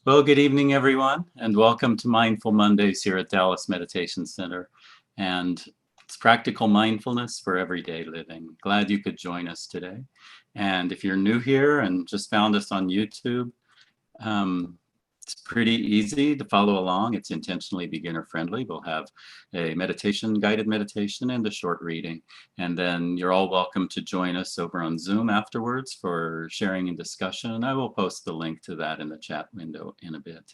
Well, good evening, everyone, and welcome to Mindful Mondays here at Dallas Meditation Center. And it's practical mindfulness for everyday living. Glad you could join us today. And if you're new here and just found us on YouTube, it's pretty easy to follow along. It's intentionally beginner friendly. We'll have a guided meditation, and a short reading. And then you're all welcome to join us over on Zoom afterwards for sharing and discussion. And I will post the link to that in the chat window in a bit.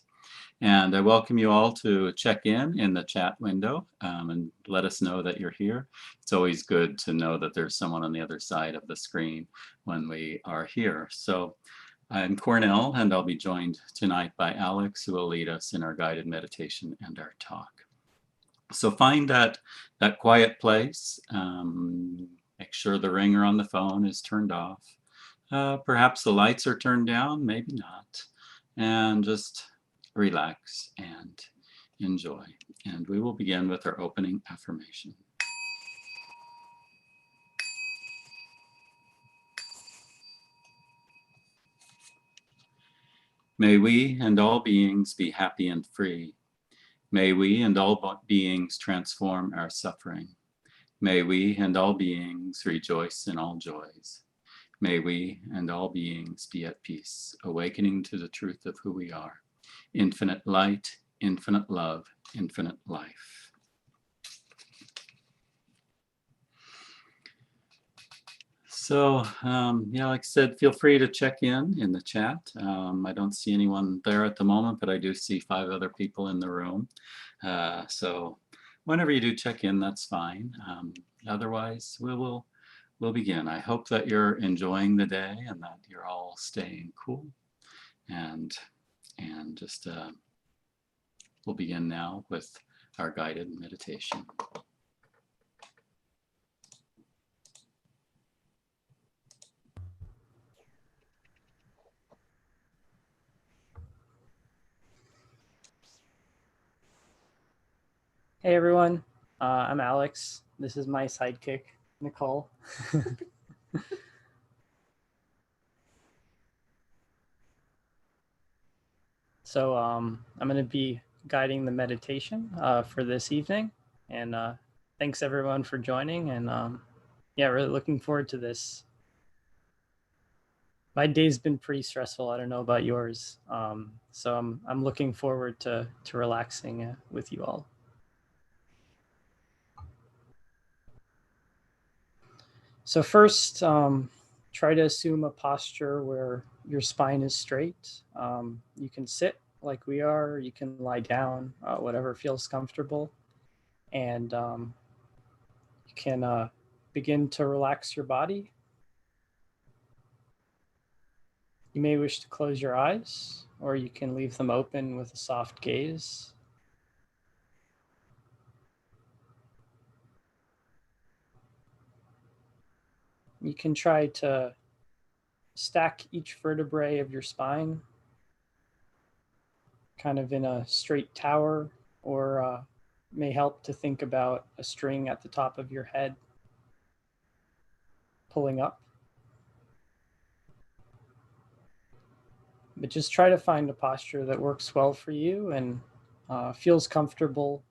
And I welcome you all to check in the chat window and let us know that you're here. It's always good to know that there's someone on the other side of the screen when we are here. So I'm Cornell, and I'll be joined tonight by Alex, who will lead us in our guided meditation and our talk. So find that quiet place. Make sure the ringer on the phone is turned off. Perhaps the lights are turned down, maybe not. And just relax and enjoy. And we will begin with our opening affirmation. May we and all beings be happy and free. May we and all beings transform our suffering. May we and all beings rejoice in all joys. May we and all beings be at peace, awakening to the truth of who we are. Infinite light, infinite love, infinite life. So, yeah, like I said, feel free to check in the chat. I don't see anyone there at the moment, but I do see 5 other people in the room. So whenever you do check in, that's fine. Otherwise, we'll begin. I hope that you're enjoying the day and that you're all staying cool. And just we'll begin now with our guided meditation. Hey everyone, I'm Alex. This is my sidekick, Nicole. So I'm going to be guiding the meditation for this evening. And thanks everyone for joining. And yeah, really looking forward to this. My day's been pretty stressful. I don't know about yours. So I'm looking forward to relaxing with you all. So first, try to assume a posture where your spine is straight. You can sit like we are, you can lie down, whatever feels comfortable. And you can begin to relax your body. You may wish to close your eyes, or you can leave them open with a soft gaze. You can try to stack each vertebrae of your spine kind of in a straight tower, or may help to think about a string at the top of your head pulling up. But just try to find a posture that works well for you and feels comfortable,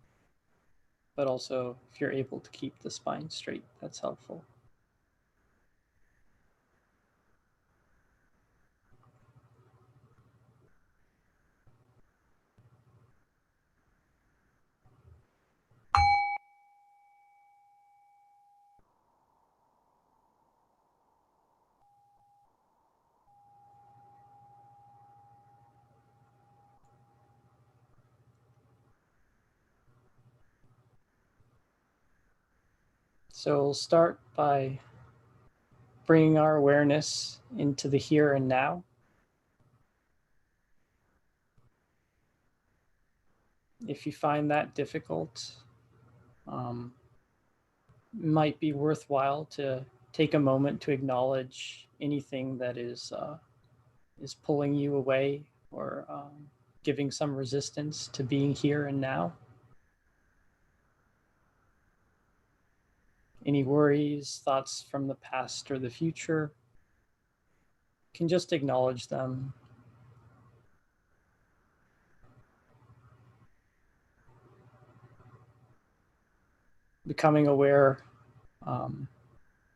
but also if you're able to keep the spine straight, that's helpful. So we'll start by bringing our awareness into the here and now. If you find that difficult, it might be worthwhile to take a moment to acknowledge anything that is pulling you away, or giving some resistance to being here and now. Any worries, thoughts from the past or the future, you can just acknowledge them. becoming aware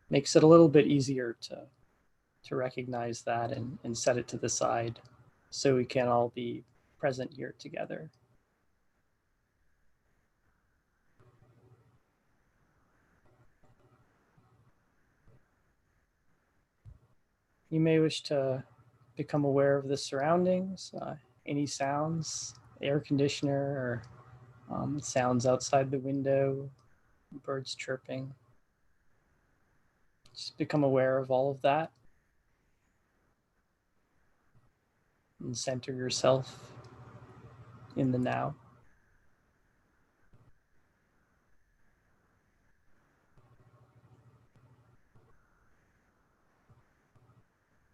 makes it a little bit easier to recognize that and set it to the side so we can all be present here together. You may wish to become aware of the surroundings, any sounds, air conditioner, or sounds outside the window, birds chirping. Just become aware of all of that and center yourself in the now.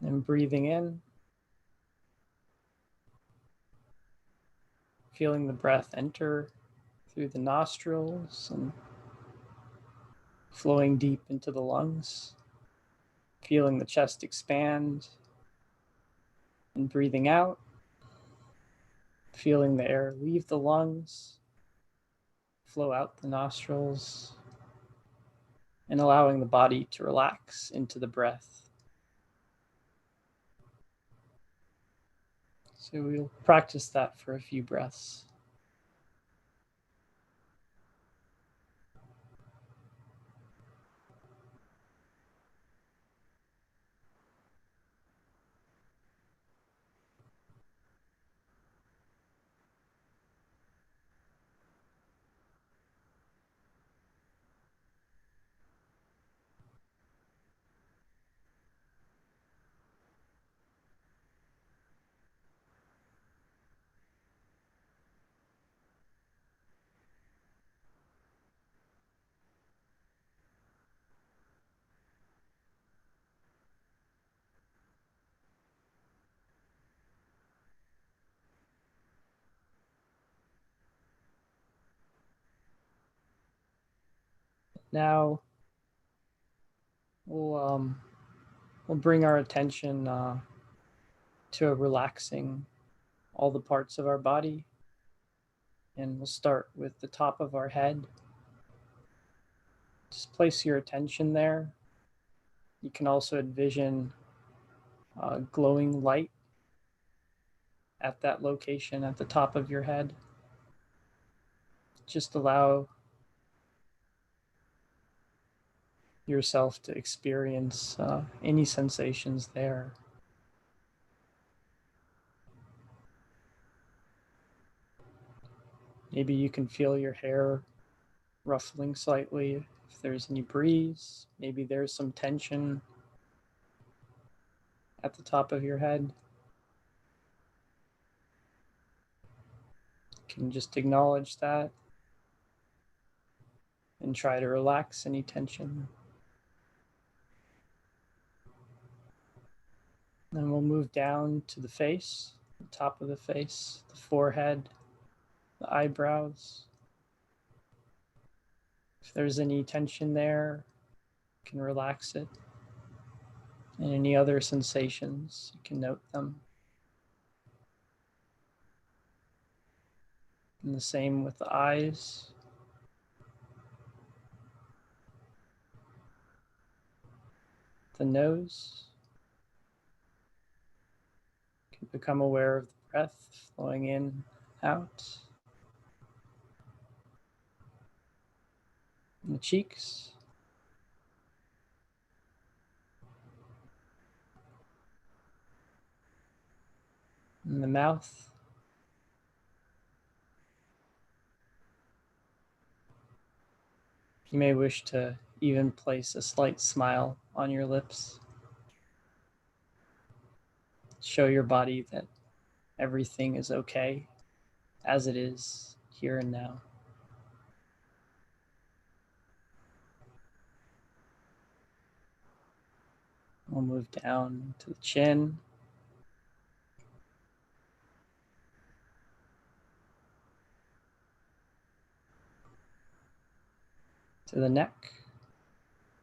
And breathing in, feeling the breath enter through the nostrils and flowing deep into the lungs, feeling the chest expand, and breathing out, feeling the air leave the lungs, flow out the nostrils, and allowing the body to relax into the breath. So we'll practice that for a few breaths. Now we'll bring our attention to relaxing all the parts of our body, and we'll start with the top of our head. Just place your attention there. You can also envision glowing light at that location at the top of your head. Just allow yourself to experience any sensations there. Maybe you can feel your hair ruffling slightly if there's any breeze. Maybe there's some tension at the top of your head. You can just acknowledge that and try to relax any tension. Then we'll move down to the face, the top of the face, the forehead, the eyebrows. If there's any tension there, you can relax it. And any other sensations, you can note them. And the same with the eyes. The nose. You can become aware of the breath flowing in, out. And the cheeks. And the mouth. You may wish to even place a slight smile on your lips. Show your body that everything is okay as it is here and now. We'll move down to the chin, to the neck,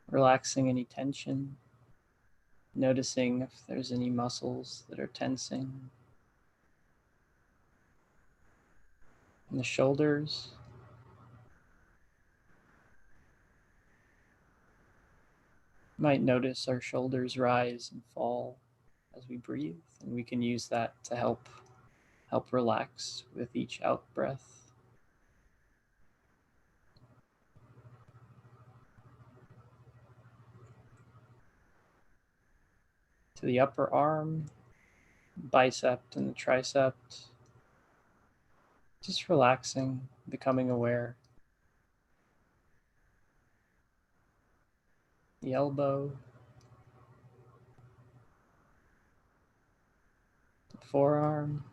relaxing any tension, noticing if there's any muscles that are tensing. And the shoulders, might notice our shoulders rise and fall as we breathe, and we can use that to help relax with each out breath. To the upper arm, bicep and the tricep, just relaxing, becoming aware. The elbow, the forearm,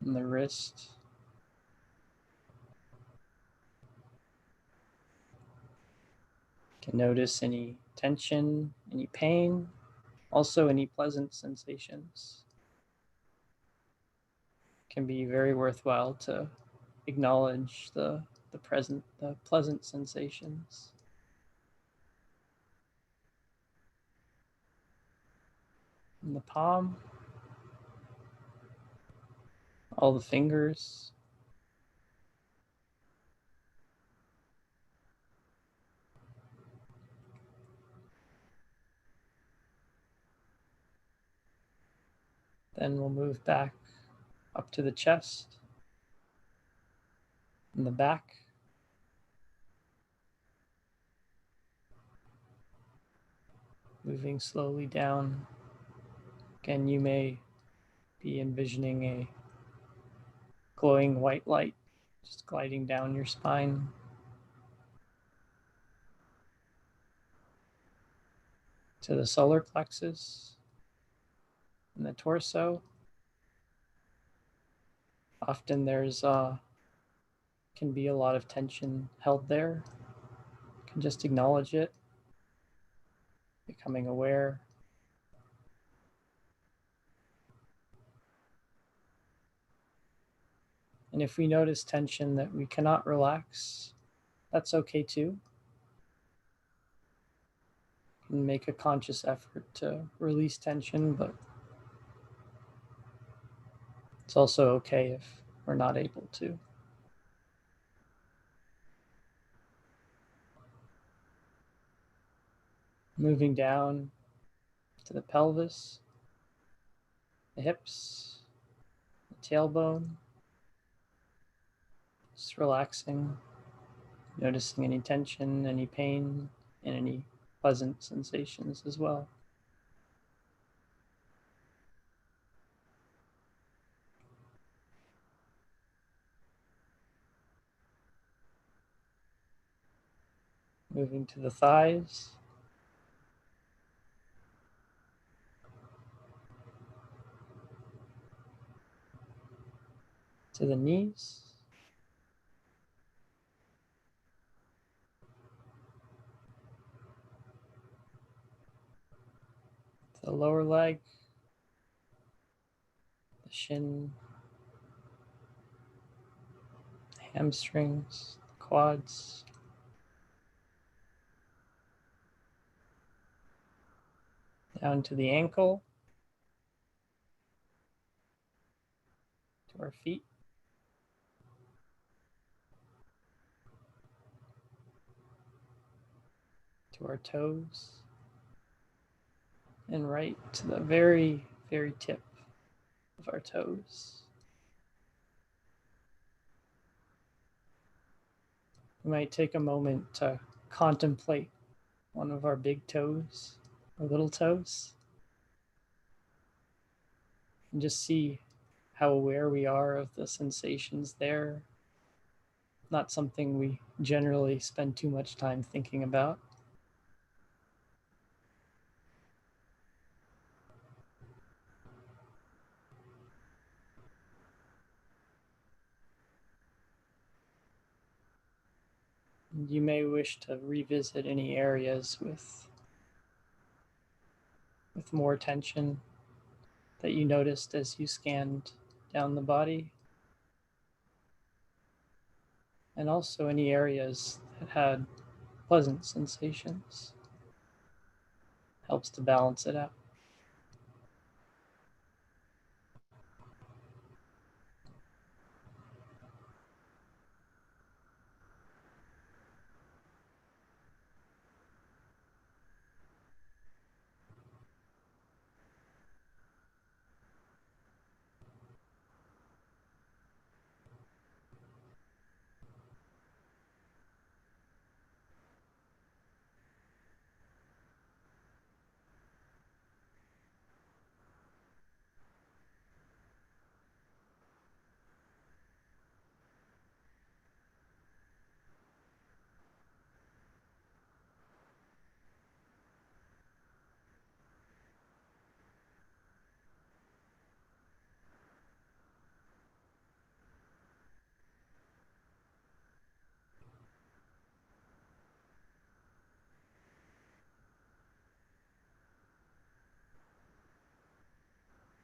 and the wrist. You can notice any tension, any pain, also any pleasant sensations. It can be very worthwhile to acknowledge the pleasant sensations. In the palm, all the fingers, then we'll move back up to the chest and the back. Moving slowly down. Again, you may be envisioning a glowing white light just gliding down your spine. To the solar plexus and the torso. Often there's can be a lot of tension held there. You can just acknowledge it, becoming aware. And if we notice tension that we cannot relax, that's okay too. And make a conscious effort to release tension, but it's also okay if we're not able to. Moving down to the pelvis, the hips, the tailbone, just relaxing, noticing any tension, any pain, and any pleasant sensations as well. Moving to the thighs, to the knees, to the lower leg, the shin, hamstrings, quads, down to the ankle, to our feet, to our toes, and right to the very, very tip of our toes. We might take a moment to contemplate one of our big toes or little toes and just see how aware we are of the sensations there. Not something we generally spend too much time thinking about. You may wish to revisit any areas with more tension that you noticed as you scanned down the body, and also any areas that had pleasant sensations. Helps to balance it out.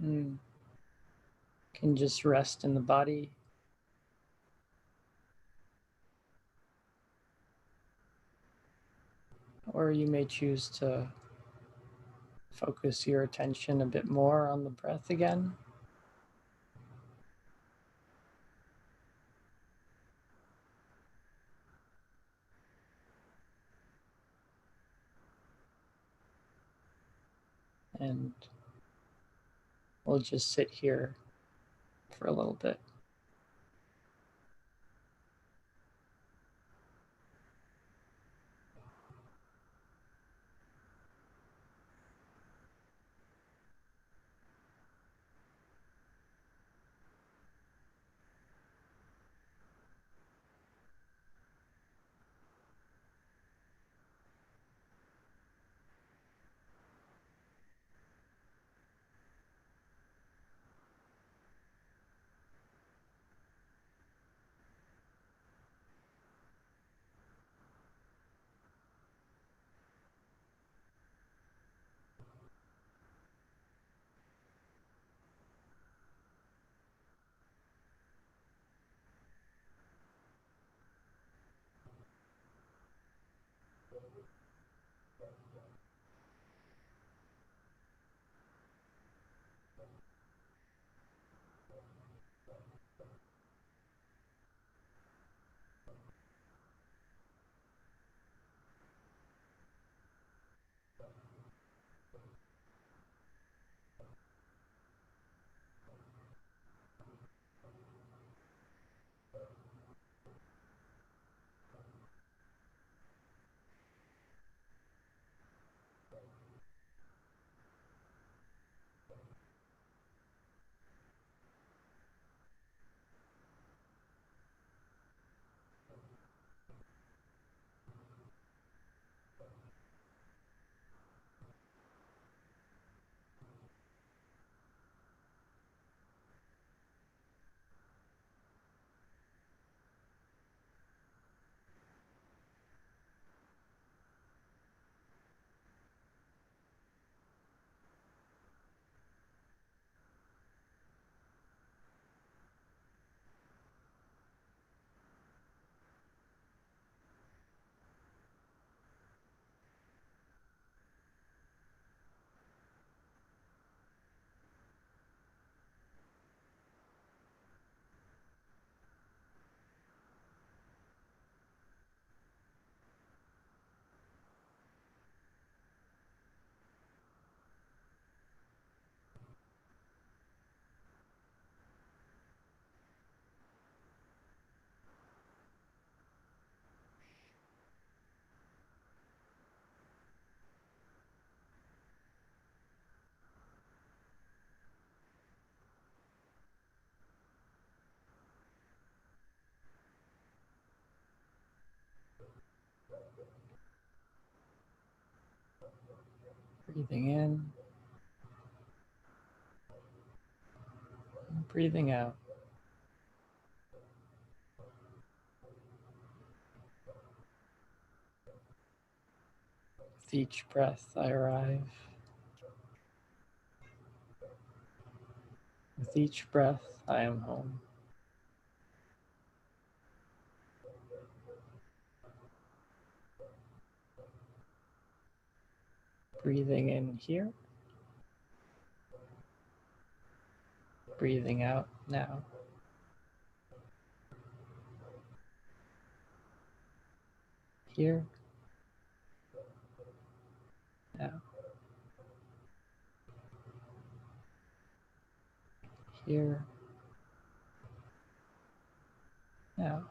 Mm. Can just rest in the body. Or you may choose to focus your attention a bit more on the breath again. And we'll just sit here for a little bit. Breathing in, breathing out. With each breath, I arrive. With each breath, I am home. Breathing in here, breathing out now. Here, now. Here, now.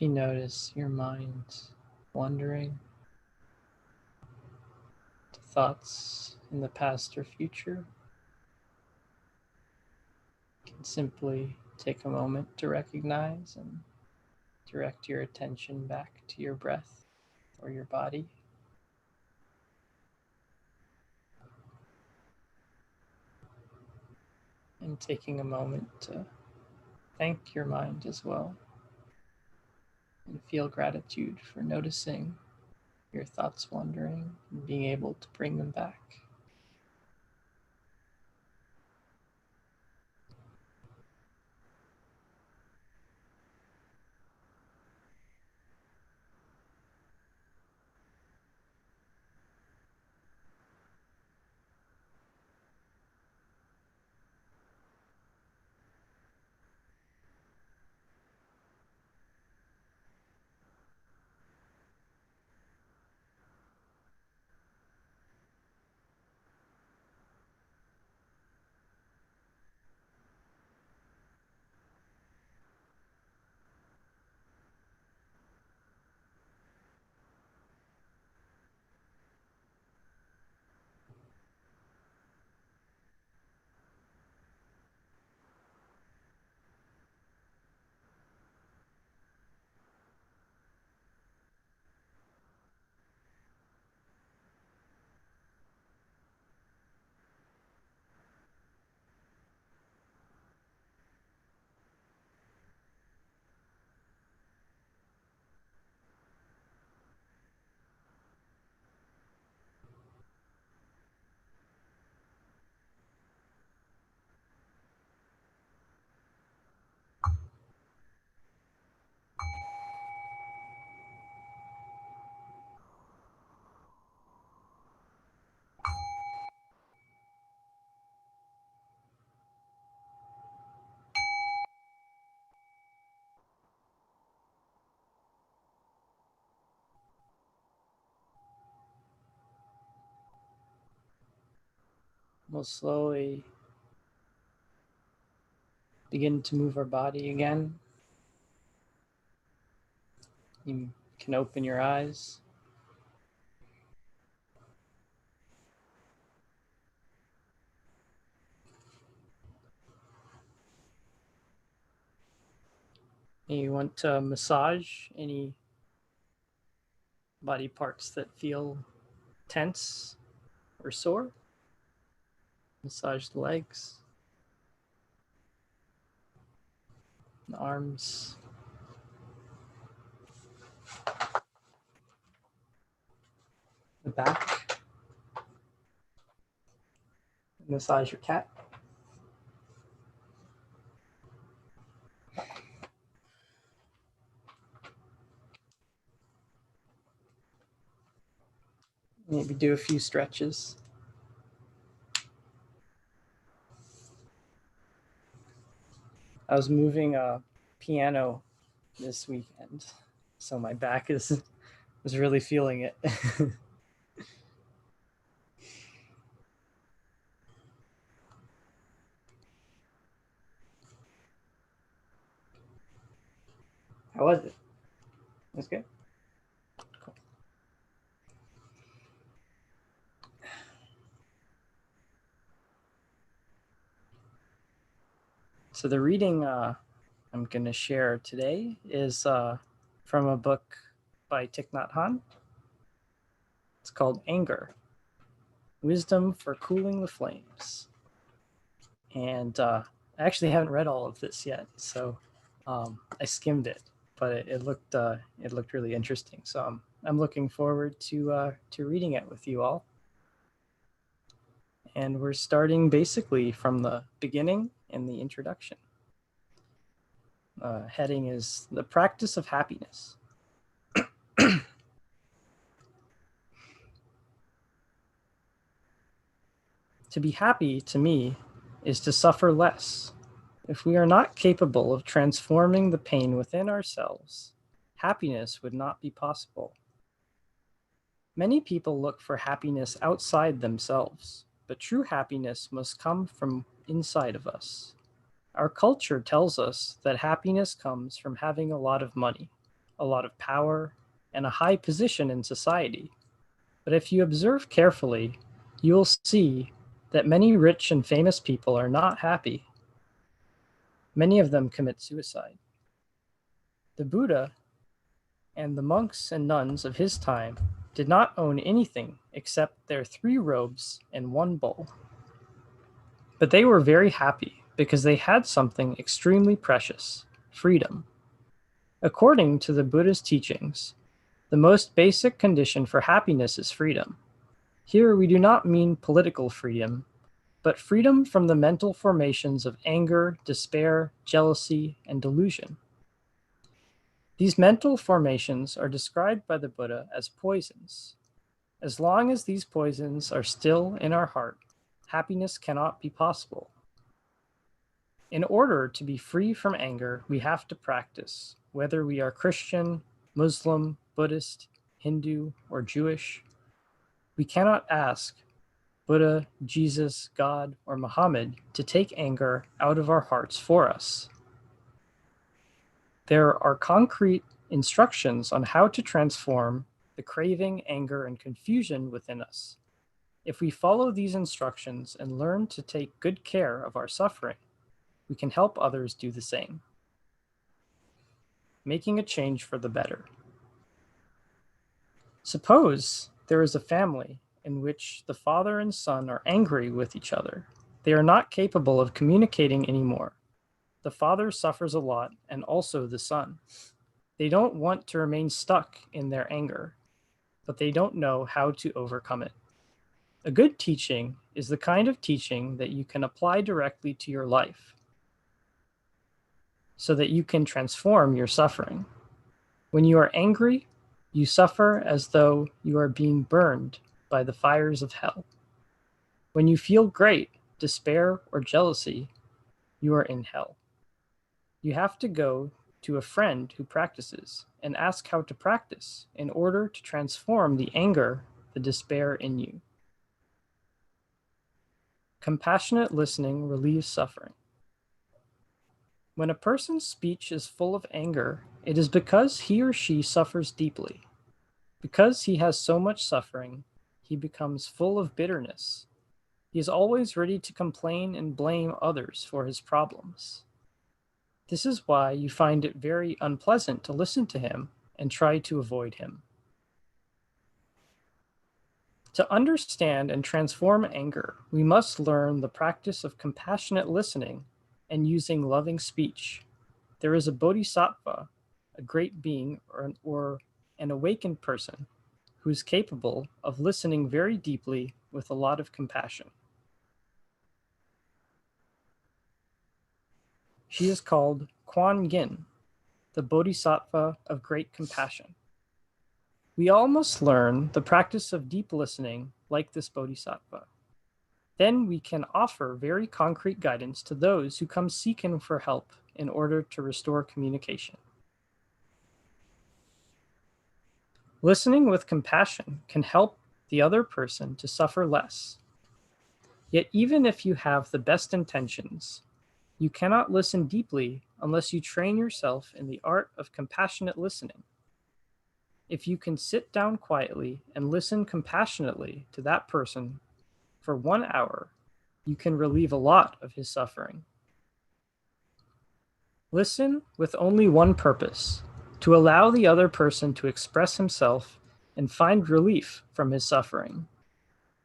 If you notice your mind wandering to thoughts in the past or future, you can simply take a moment to recognize and direct your attention back to your breath or your body. And taking a moment to thank your mind as well and feel gratitude for noticing your thoughts wandering and being able to bring them back. We'll slowly begin to move our body again. You can open your eyes. You want to massage any body parts that feel tense or sore. Massage the legs, the arms, the back. Massage your cat. Maybe do a few stretches. I was moving a piano this weekend, so my back was really feeling it. How was it? That's good. Cool. So the reading I'm going to share today is from a book by Thich Nhat. It's called Anger, Wisdom for Cooling the Flames. And I actually haven't read all of this yet, so I skimmed it, but it looked really interesting. So I'm looking forward to reading it with you all. And we're starting basically from the beginning in the introduction. Heading is the practice of happiness. To be happy, to me, is to suffer less. If we are not capable of transforming the pain within ourselves, happiness would not be possible. Many people look for happiness outside themselves, but true happiness must come from inside of us. Our culture tells us that happiness comes from having a lot of money, a lot of power, and a high position in society. But if you observe carefully, you will see that many rich and famous people are not happy. Many of them commit suicide. The Buddha and the monks and nuns of his time did not own anything except their 3 robes and 1 bowl. But they were very happy because they had something extremely precious, freedom. According to the Buddha's teachings, the most basic condition for happiness is freedom. Here we do not mean political freedom, but freedom from the mental formations of anger, despair, jealousy, and delusion. These mental formations are described by the Buddha as poisons. As long as these poisons are still in our heart, happiness cannot be possible. In order to be free from anger, we have to practice, whether we are Christian, Muslim, Buddhist, Hindu, or Jewish. We cannot ask Buddha, Jesus, God, or Muhammad to take anger out of our hearts for us. There are concrete instructions on how to transform the craving, anger, and confusion within us. If we follow these instructions and learn to take good care of our suffering, we can help others do the same. Making a change for the better. Suppose there is a family in which the father and son are angry with each other. They are not capable of communicating anymore. The father suffers a lot, and also the son. They don't want to remain stuck in their anger, but they don't know how to overcome it. A good teaching is the kind of teaching that you can apply directly to your life so that you can transform your suffering. When you are angry, you suffer as though you are being burned by the fires of hell. When you feel great despair or jealousy, you are in hell. You have to go to a friend who practices and ask how to practice in order to transform the anger, the despair in you. Compassionate listening relieves suffering. When a person's speech is full of anger, it is because he or she suffers deeply. Because he has so much suffering, he becomes full of bitterness. He is always ready to complain and blame others for his problems. This is why you find it very unpleasant to listen to him and try to avoid him. To understand and transform anger, we must learn the practice of compassionate listening and using loving speech. There is a bodhisattva, a great being, or an awakened person who is capable of listening very deeply with a lot of compassion. She is called Kuan Yin, the bodhisattva of great compassion. We all must learn the practice of deep listening like this bodhisattva. Then we can offer very concrete guidance to those who come seeking for help in order to restore communication. Listening with compassion can help the other person to suffer less. Yet even if you have the best intentions, you cannot listen deeply unless you train yourself in the art of compassionate listening. If you can sit down quietly and listen compassionately to that person for 1 hour, you can relieve a lot of his suffering. Listen with only one purpose, to allow the other person to express himself and find relief from his suffering.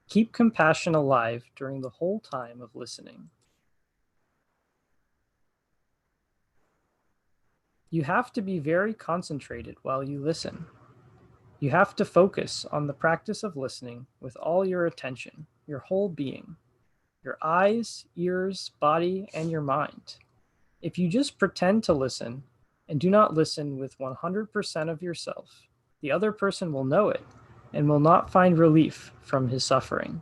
Keep compassion alive during the whole time of listening. You have to be very concentrated while you listen. You have to focus on the practice of listening with all your attention, your whole being, your eyes, ears, body, and your mind. If you just pretend to listen and do not listen with 100% of yourself, the other person will know it and will not find relief from his suffering.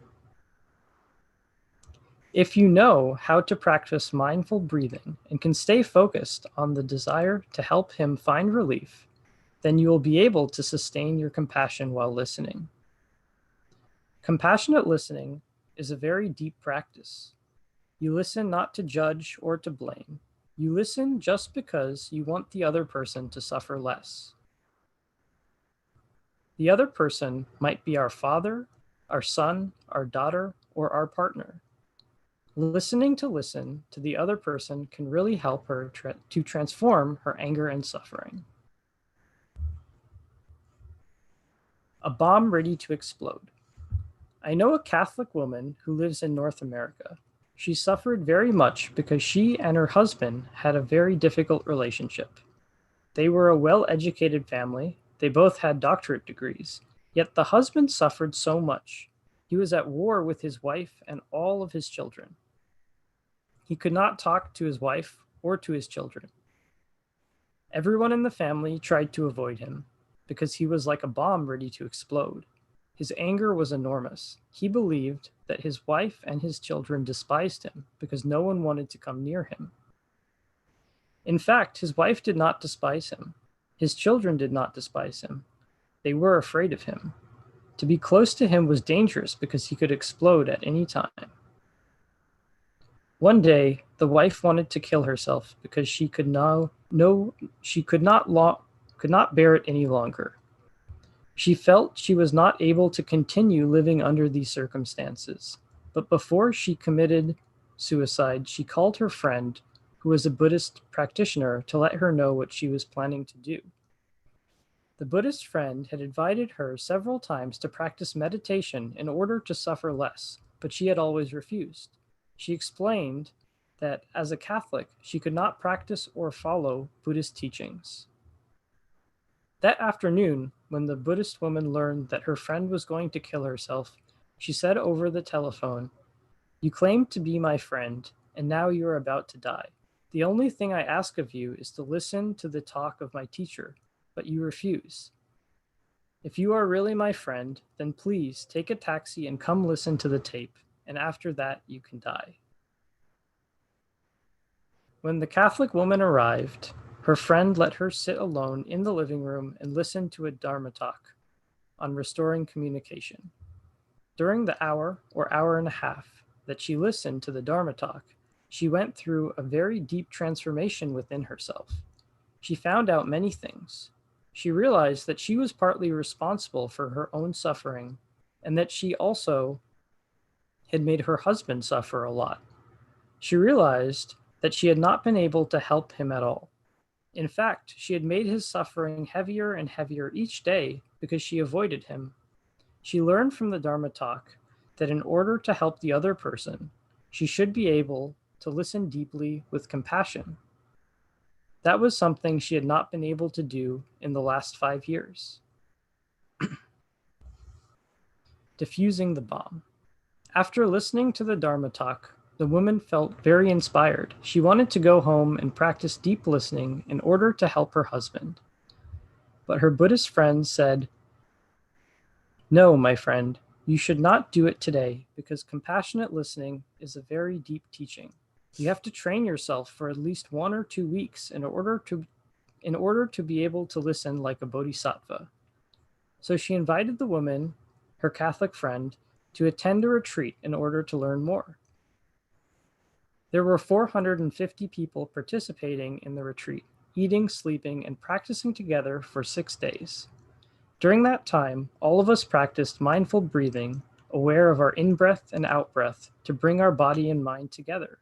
If you know how to practice mindful breathing and can stay focused on the desire to help him find relief, then you will be able to sustain your compassion while listening. Compassionate listening is a very deep practice. You listen not to judge or to blame. You listen just because you want the other person to suffer less. The other person might be our father, our son, our daughter, or our partner. Listening to listen to the other person can really help her to transform her anger and suffering. A bomb ready to explode. I know a Catholic woman who lives in North America. She suffered very much because she and her husband had a very difficult relationship. They were a well-educated family. They both had doctorate degrees. Yet the husband suffered so much. He was at war with his wife and all of his children. He could not talk to his wife or to his children. Everyone in the family tried to avoid him because he was like a bomb ready to explode. His anger was enormous. He believed that his wife and his children despised him because no one wanted to come near him. In fact, his wife did not despise him. His children did not despise him. They were afraid of him. To be close to him was dangerous because he could explode at any time. One day, the wife wanted to kill herself because she could not bear it any longer. She felt she was not able to continue living under these circumstances. But before she committed suicide, she called her friend, who was a Buddhist practitioner, to let her know what she was planning to do. The Buddhist friend had invited her several times to practice meditation in order to suffer less, but she had always refused. She explained that as a Catholic, she could not practice or follow Buddhist teachings. That afternoon, when the Buddhist woman learned that her friend was going to kill herself, she said over the telephone, "You claimed to be my friend, and now you are about to die. The only thing I ask of you is to listen to the talk of my teacher, but you refuse. If you are really my friend, then please take a taxi and come listen to the tape, and after that you can die." When the Catholic woman arrived, her friend let her sit alone in the living room and listen to a Dharma talk on restoring communication. During the hour or hour and a half that she listened to the Dharma talk, she went through a very deep transformation within herself. She found out many things. She realized that she was partly responsible for her own suffering and that she also had made her husband suffer a lot. She realized that she had not been able to help him at all. In fact, she had made his suffering heavier and heavier each day because she avoided him. She learned from the Dharma talk that in order to help the other person, she should be able to listen deeply with compassion. That was something she had not been able to do in the last 5 years. Diffusing the bomb. After listening to the Dharma talk, the woman felt very inspired. She wanted to go home and practice deep listening in order to help her husband. But her Buddhist friend said, "No, my friend, you should not do it today because compassionate listening is a very deep teaching. You have to train yourself for at least 1 or 2 weeks in order to be able to listen like a bodhisattva." So she invited the woman, her Catholic friend, to attend a retreat in order to learn more. There were 450 people participating in the retreat, eating, sleeping, and practicing together for 6 days. During that time, all of us practiced mindful breathing, aware of our in-breath and out-breath to bring our body and mind together.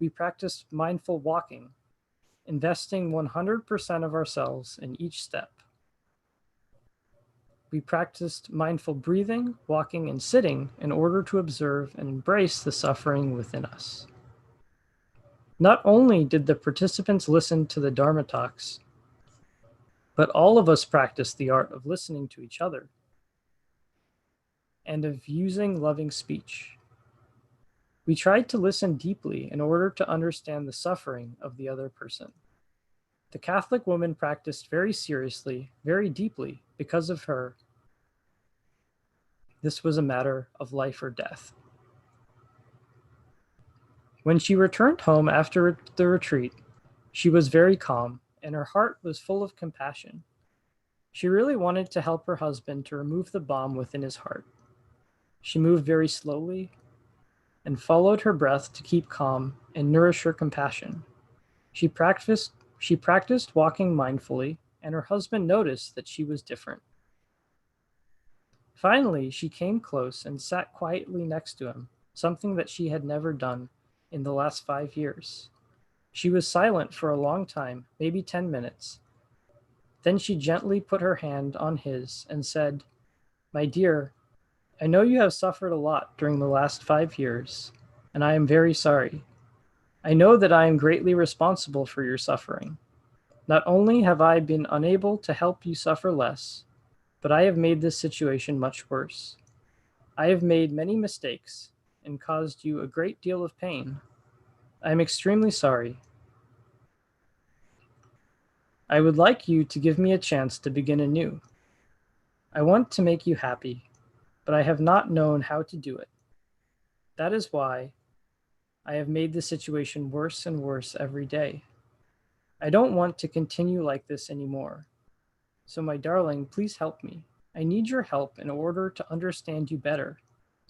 We practiced mindful walking, investing 100% of ourselves in each step. We practiced mindful breathing, walking, and sitting in order to observe and embrace the suffering within us. Not only did the participants listen to the Dharma talks, but all of us practiced the art of listening to each other and of using loving speech. We tried to listen deeply in order to understand the suffering of the other person. The Catholic woman practiced very seriously, very deeply. Because of her, this was a matter of life or death. When she returned home after the retreat, she was very calm, and her heart was full of compassion. She really wanted to help her husband to remove the bomb within his heart. She moved very slowly and followed her breath to keep calm and nourish her compassion. She practiced walking mindfully, and her husband noticed that she was different. Finally, she came close and sat quietly next to him, something that she had never done in the last 5 years. She was silent for a long time, maybe 10 minutes. Then she gently put her hand on his and said, "My dear, I know you have suffered a lot during the last 5 years, and I am very sorry. I know that I am greatly responsible for your suffering. Not only have I been unable to help you suffer less, but I have made this situation much worse. I have made many mistakes and caused you a great deal of pain. I am extremely sorry. I would like you to give me a chance to begin anew. I want to make you happy, but I have not known how to do it. That is why I have made the situation worse and worse every day. I don't want to continue like this anymore. So, my darling, please help me. I need your help in order to understand you better,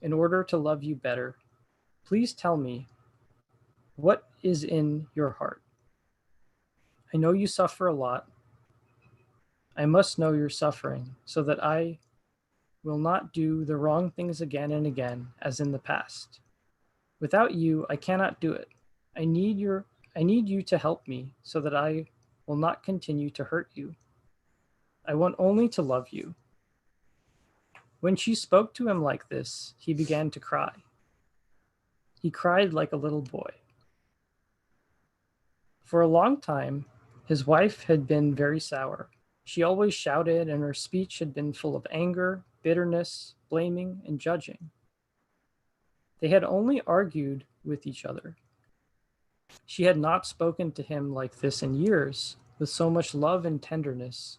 in order to love you better. Please tell me what is in your heart. I know you suffer a lot. I must know your suffering so that I will not do the wrong things again and again as in the past. Without you, I cannot do it. I need your I need you to help me so that I will not continue to hurt you. I want only to love you." When she spoke to him like this, he began to cry. He cried like a little boy. For a long time, his wife had been very sour. She always shouted, and her speech had been full of anger, bitterness, blaming, and judging. They had only argued with each other. She had not spoken to him like this in years, with so much love and tenderness.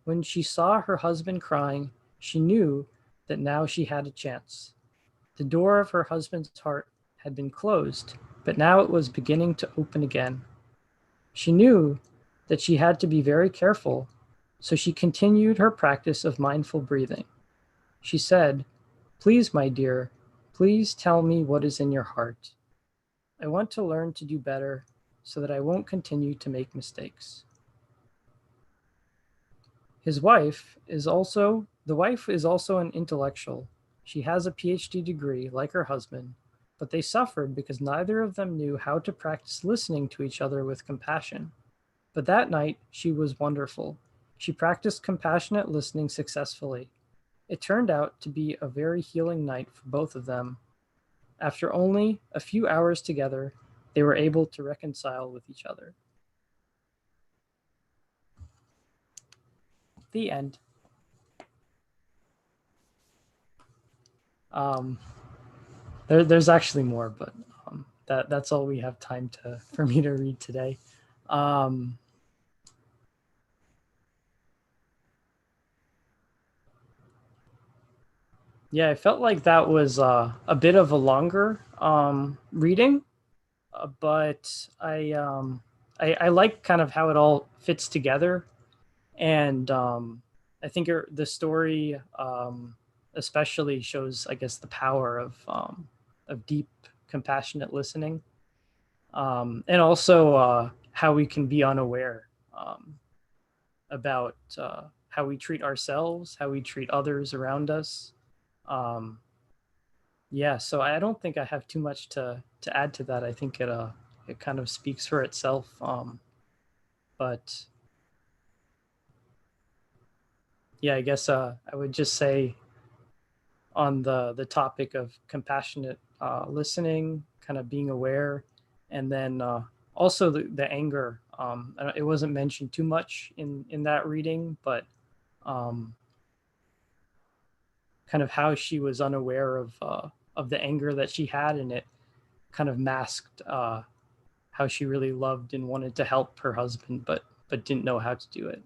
When she saw her husband crying, she knew that now she had a chance. The door of her husband's heart had been closed, but now it was beginning to open again. She knew that she had to be very careful, so she continued her practice of mindful breathing. She said, "Please, my dear, please tell me what is in your heart. I want to learn to do better so that I won't continue to make mistakes." The wife is also an intellectual. She has a PhD degree like her husband, but they suffered because neither of them knew how to practice listening to each other with compassion. But that night, she was wonderful. She practiced compassionate listening successfully. It turned out to be a very healing night for both of them. After only a few hours together, they were able to reconcile with each other. The end. Um, there's actually more, but that's all we have time for me to read today. Yeah, I felt like that was a bit of a longer reading, but I like kind of how it all fits together, and I think the story especially shows, I guess, the power of deep, compassionate listening, and also how we can be unaware about how we treat ourselves, how we treat others around us. Um, yeah, so I don't think I have too much to add to that. I think it kind of speaks for itself. But yeah, I guess I would just say on the topic of compassionate listening, kind of being aware, and then also the anger. It wasn't mentioned too much in that reading, but um, kind of how she was unaware of the anger that she had, and it kind of masked how she really loved and wanted to help her husband, but didn't know how to do it.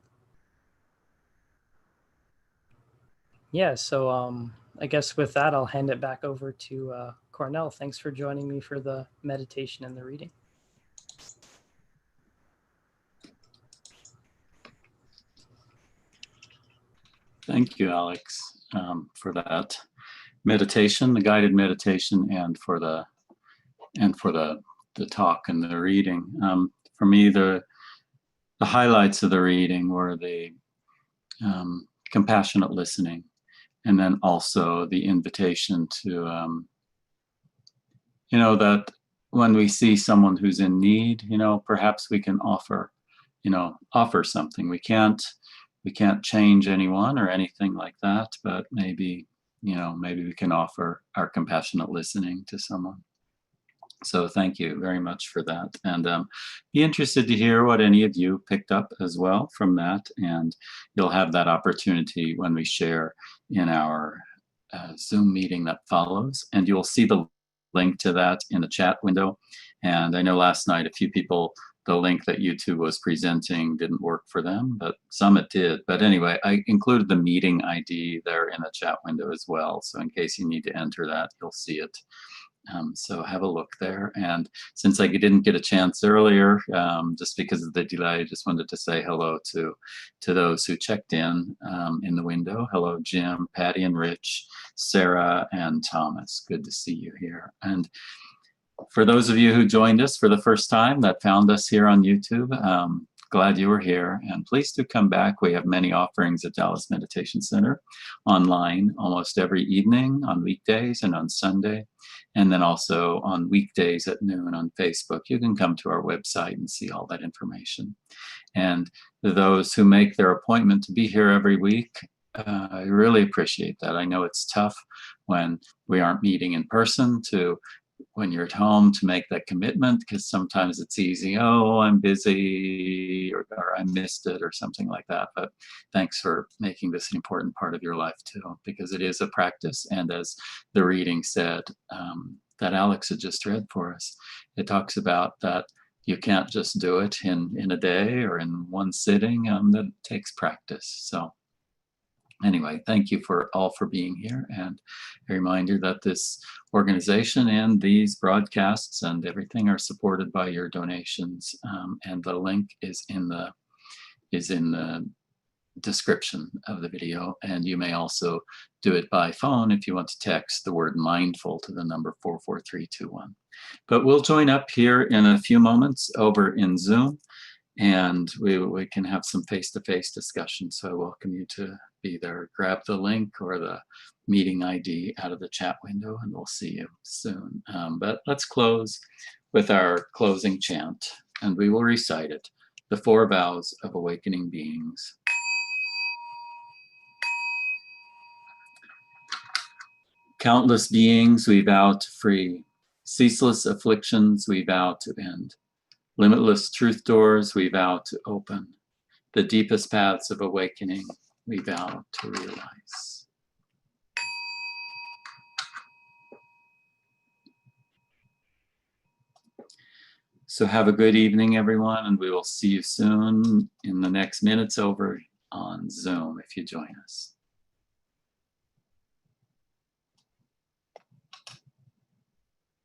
Yeah, so I guess with that, I'll hand it back over to Cornell. Thanks for joining me for the meditation and the reading. Thank you, Alex, for that meditation, the guided meditation, and for the talk and the reading. For me, the highlights of the reading were the compassionate listening, And then also the invitation to, that when we see someone who's in need, perhaps we can offer something. We can't change anyone or anything like that, but maybe we can offer our compassionate listening to someone. So thank you very much for that, and be interested to hear what any of you picked up as well from that, and you'll have that opportunity when we share in our Zoom meeting that follows, and you'll see the link to that in the chat window. And I know last night a few people, the link that YouTube was presenting didn't work for them, but some it did. But anyway, I included the meeting ID there in the chat window as well, so in case you need to enter that, you'll see it. So have a look there. And since I didn't get a chance earlier, just because of the delay, I just wanted to say hello to those who checked in the window. Hello, Jim, Patty and Rich, Sarah and Thomas. Good to see you here. And for those of you who joined us for the first time, that found us here on YouTube, glad you were here, and please do come back. We have many offerings at Dallas Meditation Center online almost every evening on weekdays and on Sunday, and then also on weekdays at noon on Facebook. You can come to our website and see all that information. And those who make their appointment to be here every week, I really appreciate that. I know it's tough when we aren't meeting in person when you're at home to make that commitment, because sometimes it's easy, oh, I'm busy, or I missed it, or something like that. But thanks for making this an important part of your life too, because it is a practice. And as the reading said, that Alex had just read for us, it talks about that you can't just do it in a day or in one sitting, that it takes practice. So anyway, thank you all for being here, and a reminder that this organization and these broadcasts and everything are supported by your donations, and the link is in the description of the video, and you may also do it by phone if you want to text the word mindful to the number 44321. But we'll join up here in a few moments over in Zoom, and we can have some face-to-face discussion. So I welcome you to be there. Grab the link or the meeting ID out of the chat window, and we'll see you soon. But let's close with our closing chant, and we will recite it, the 4 vows of awakening beings. Countless beings we vow to free, ceaseless afflictions we vow to end. Limitless truth doors we vow to open. The deepest paths of awakening we vow to realize. So have a good evening, everyone, and we will see you soon in the next minutes over on Zoom if you join us.